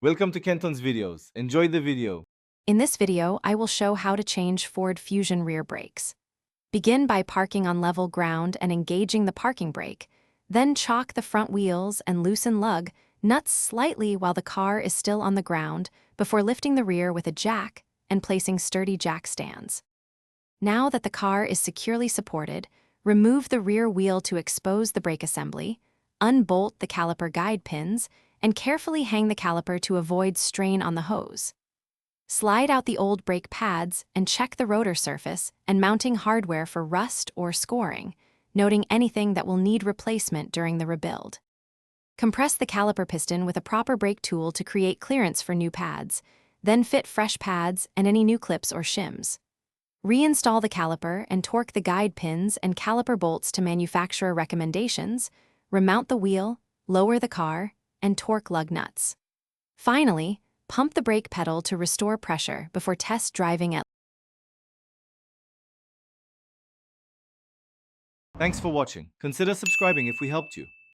Welcome to Kenton's videos. Enjoy the video. In this video, I will show how to change Ford Fusion rear brakes. Begin by parking on level ground and engaging the parking brake. Then chock the front wheels and loosen lug nuts slightly while the car is still on the ground before lifting the rear with a jack and placing sturdy jack stands. Now that the car is securely supported, remove the rear wheel to expose the brake assembly, unbolt the caliper guide pins, and carefully hang the caliper to avoid strain on the hose. Slide out the old brake pads and check the rotor surface and mounting hardware for rust or scoring, noting anything that will need replacement during the rebuild. Compress the caliper piston with a proper brake tool to create clearance for new pads, then fit fresh pads and any new clips or shims. Reinstall the caliper and torque the guide pins and caliper bolts to manufacturer recommendations, remount the wheel, lower the car, and torque lug nuts. Finally, pump the brake pedal to restore pressure before test driving at. Thanks for watching. Consider subscribing if we helped you.